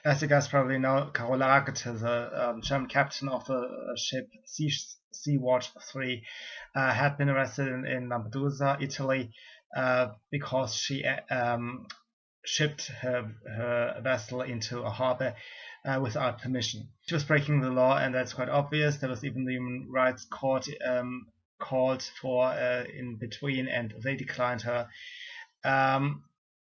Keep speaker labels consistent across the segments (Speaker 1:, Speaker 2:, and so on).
Speaker 1: As you guys probably know, Carola Rackete, the German captain of the ship Sea-Watch 3, had been arrested in Lampedusa, Italy, because she shipped her vessel into a harbour without permission. She was breaking the law, and that's quite obvious. There was even the Human Rights Court called for in between, and they declined her.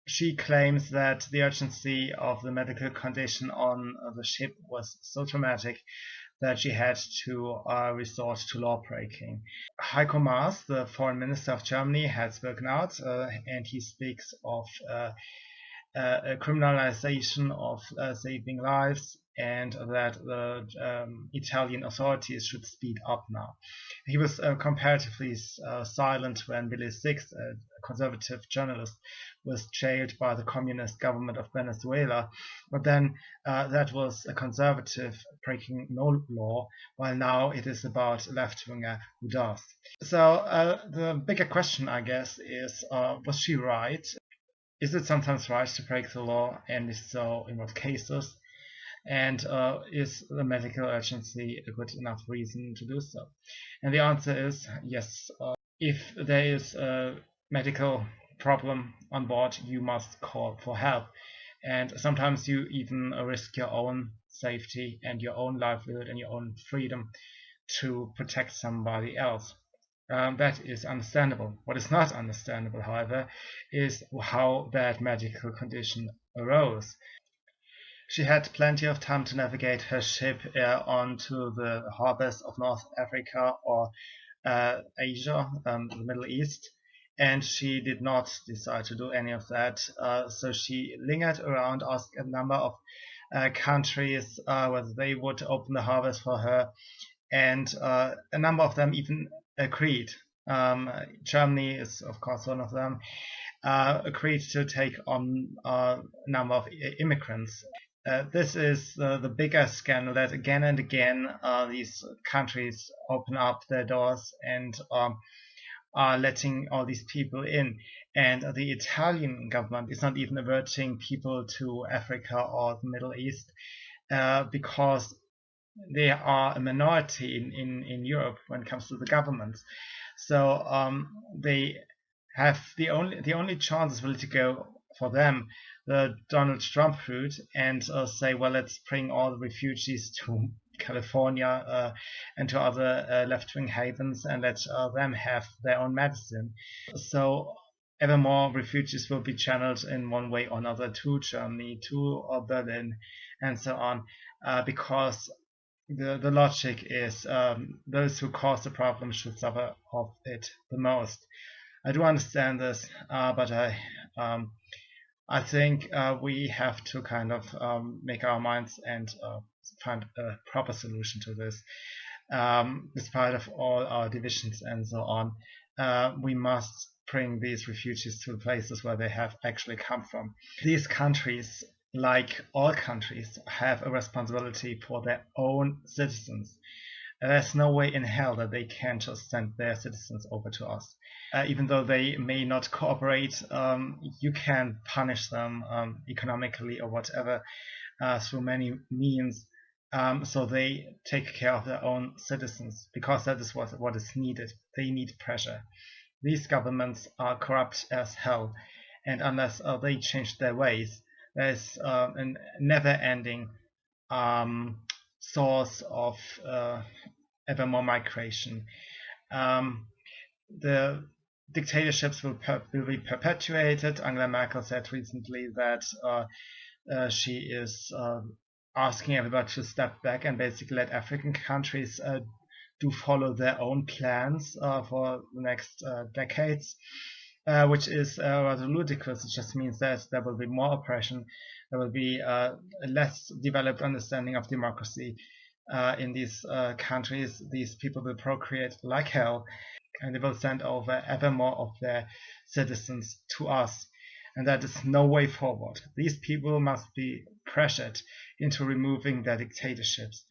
Speaker 1: She claims that the urgency of the medical condition on the ship was so dramatic that she had to resort to law breaking. Heiko Maas, the foreign minister of Germany, has spoken out, and he speaks of a criminalization of saving lives, and that the Italian authorities should speed up now. He was comparatively silent when Billy Six, a conservative journalist, was jailed by the communist government of Venezuela, but then that was a conservative breaking no law, while now it is about a left-winger who does. So the bigger question, I guess, is was she right? Is it sometimes right to break the law, and if so, in what cases? And is the medical urgency a good enough reason to do so? And the answer is yes. If there is a medical problem on board, you must call for help. And sometimes you even risk your own safety and your own livelihood and your own freedom to protect somebody else. That is understandable. What is not understandable, however, is how that medical condition arose. She had plenty of time to navigate her ship onto the harbors of North Africa or Asia, the Middle East, and she did not decide to do any of that. So she lingered around, asked a number of countries whether they would open the harbors for her, and a number of them even agreed. Germany is, of course, one of them. Agreed to take on a number of immigrants. This is the bigger scandal that again and again these countries open up their doors and are letting all these people in. And the Italian government is not even averting people to Africa or the Middle East because they are a minority in Europe when it comes to the government. So they have the only chance is really to go for them the Donald Trump route and say, well, let's bring all the refugees to California and to other left-wing havens and let them have their own medicine. So ever more refugees will be channeled in one way or another to Germany, to Berlin, and so on, because the logic is those who cause the problem should suffer of it the most. I do understand this, but I think we have to kind of make our minds and find a proper solution to this. Despite of all our divisions and so on, we must bring these refugees to the places where they have actually come from. These countries, like all countries, have a responsibility for their own citizens. There's no way in hell that they can just send their citizens over to us. Even though they may not cooperate, you can punish them economically or whatever through many means, so they take care of their own citizens, because that is what is needed. They need pressure. These governments are corrupt as hell, and unless they change their ways, there's a never-ending source of ever more migration. The dictatorships will be perpetuated. Angela Merkel said recently that she is asking everybody to step back and basically let African countries do follow their own plans for the next decades, which is rather ludicrous. It just means that there will be more oppression, there will be a less developed understanding of democracy in these countries. These people will procreate like hell, and they will send over ever more of their citizens to us. And that is no way forward. These people must be pressured into removing their dictatorships.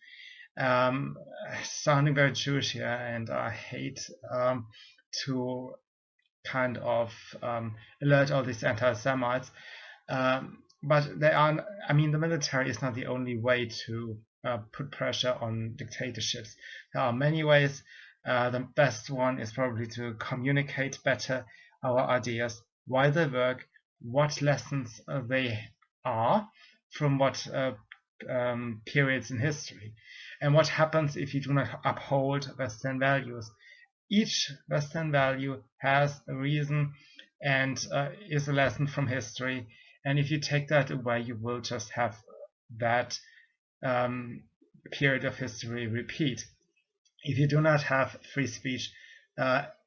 Speaker 1: Sounding very Jewish here, and I hate to kind of alert all these anti-Semites, but they are. I mean, the military is not the only way to put pressure on dictatorships. There are many ways. The best one is probably to communicate better our ideas, why they work, what lessons they are from what periods in history, and what happens if you do not uphold Western values. Each Western value has a reason and is a lesson from history. And if you take that away, you will just have that period of history repeat. If you do not have free speech,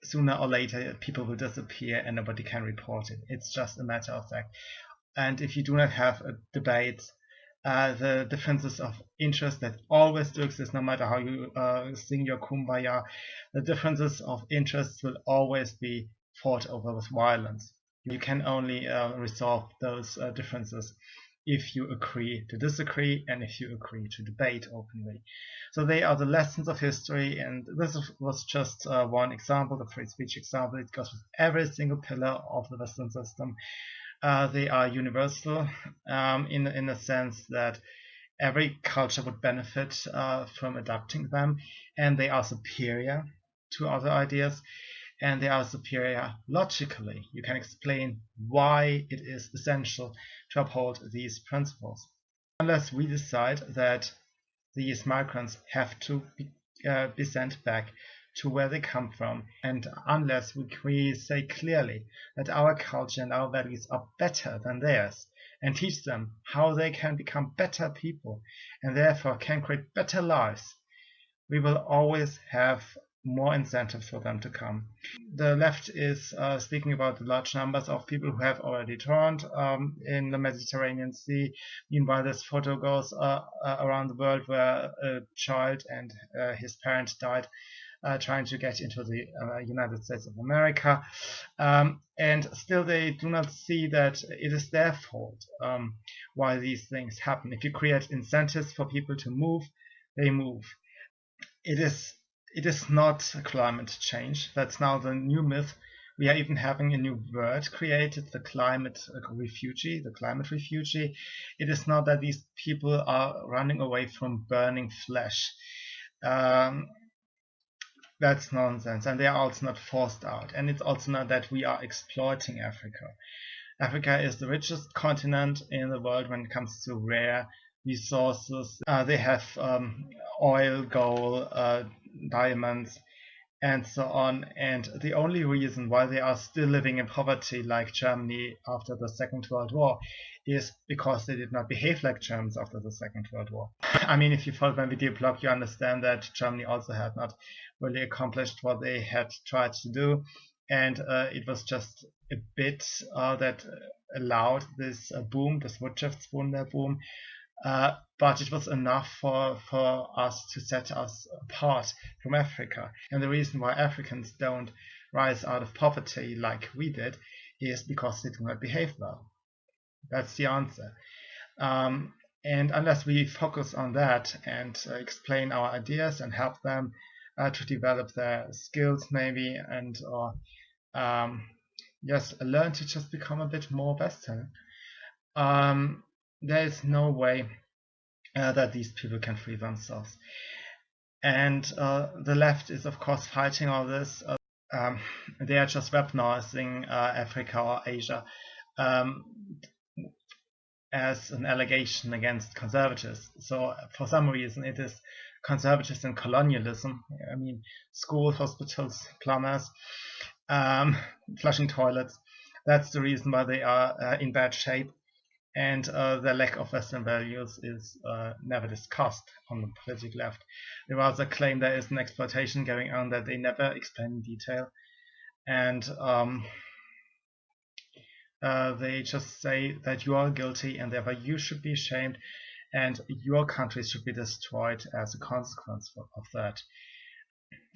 Speaker 1: sooner or later people will disappear and nobody can report it. It's just a matter of fact. And if you do not have debates, the differences of interest that always do exist, no matter how you sing your kumbaya, the differences of interests will always be fought over with violence. You can only resolve those differences if you agree to disagree and if you agree to debate openly. So they are the lessons of history, and this was just one example, the free speech example. It goes with every single pillar of the Western system. They are universal in the sense that every culture would benefit from adopting them, and they are superior to other ideas, and they are superior logically. You can explain why it is essential to uphold these principles. Unless we decide that these migrants have to be sent back to where they come from, and unless we say clearly that our culture and our values are better than theirs, and teach them how they can become better people and therefore can create better lives, we will always have more incentives for them to come. The left is speaking about the large numbers of people who have already drowned in the Mediterranean Sea. Meanwhile, this photo goes around the world where a child and his parent died trying to get into the United States of America. And still they do not see that it is their fault why these things happen. If you create incentives for people to move, they move. It is not climate change. That's now the new myth. We are even having a new word created, the climate refugee, the climate refugee. It is not that these people are running away from burning flesh. That's nonsense, and they are also not forced out. And it's also not that we are exploiting Africa. Africa is the richest continent in the world when it comes to rare resources. They have oil, gold, diamonds, and so on. And the only reason why they are still living in poverty like Germany after the Second World War is because they did not behave like Germans after the Second World War. I mean, if you follow my video blog, you understand that Germany also had not really accomplished what they had tried to do. And it was just a bit that allowed this boom, this Wirtschaftswunder boom. But it was enough for us to set us apart from Africa. And the reason why Africans don't rise out of poverty like we did is because they do not behave well. That's the answer. And unless we focus on that and explain our ideas and help them to develop their skills maybe and yes, learn to just become a bit more Western, there is no way that these people can free themselves. And the left is of course fighting all this. They are just weaponizing Africa or Asia as an allegation against conservatives. So for some reason it is conservatives and colonialism. I mean, schools, hospitals, plumbers, flushing toilets. That's the reason why they are in bad shape. And the lack of Western values is never discussed on the political left. They rather claim there is an exploitation going on that they never explain in detail. And they just say that you are guilty and therefore you should be ashamed and your country should be destroyed as a consequence of that.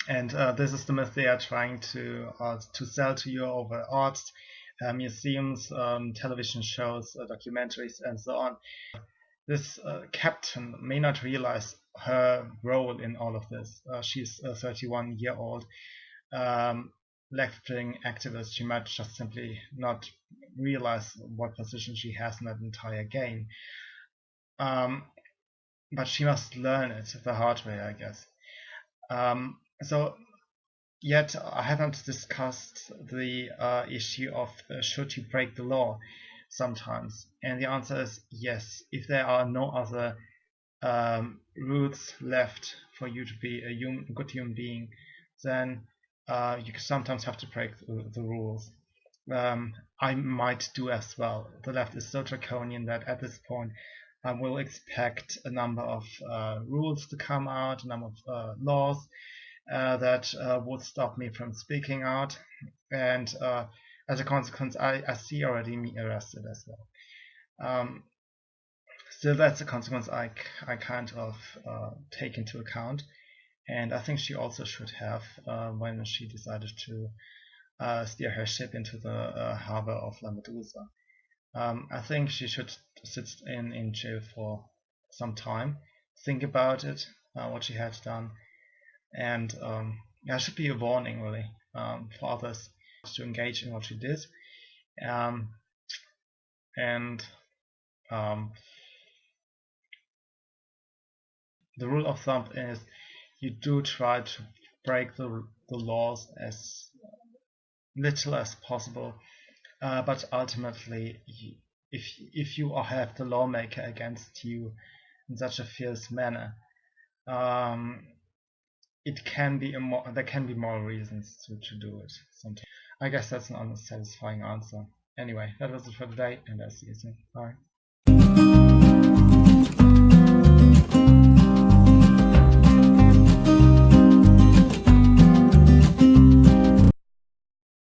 Speaker 1: And this is the myth they are trying to sell to you over arts, museums, television shows, documentaries, and so on. This captain may not realize her role in all of this. She's 31 years old. left-wing activist, she might just simply not realize what position she has in that entire game. But she must learn it the hard way, I guess. So yet I haven't discussed the issue of should you break the law sometimes, and the answer is yes. If there are no other rules left for you to be a good human being, then you sometimes have to break the rules. I might do as well. The left is so draconian that at this point I will expect a number of rules to come out, a number of laws that would stop me from speaking out, and as a consequence I see already me arrested as well. So that's a consequence I kind of take into account, and I think she also should have when she decided to steer her ship into the harbor of Lampedusa. I think she should sit in jail for some time, think about it, what she had done, and there should be a warning really for others to engage in what she did. And the rule of thumb is you do try to break the laws as little as possible, but ultimately if you have the lawmaker against you in such a fierce manner, it can be there can be more reasons to do it sometimes. I guess that's an unsatisfying answer. Anyway, that was it for today, and I'll see you soon. Bye.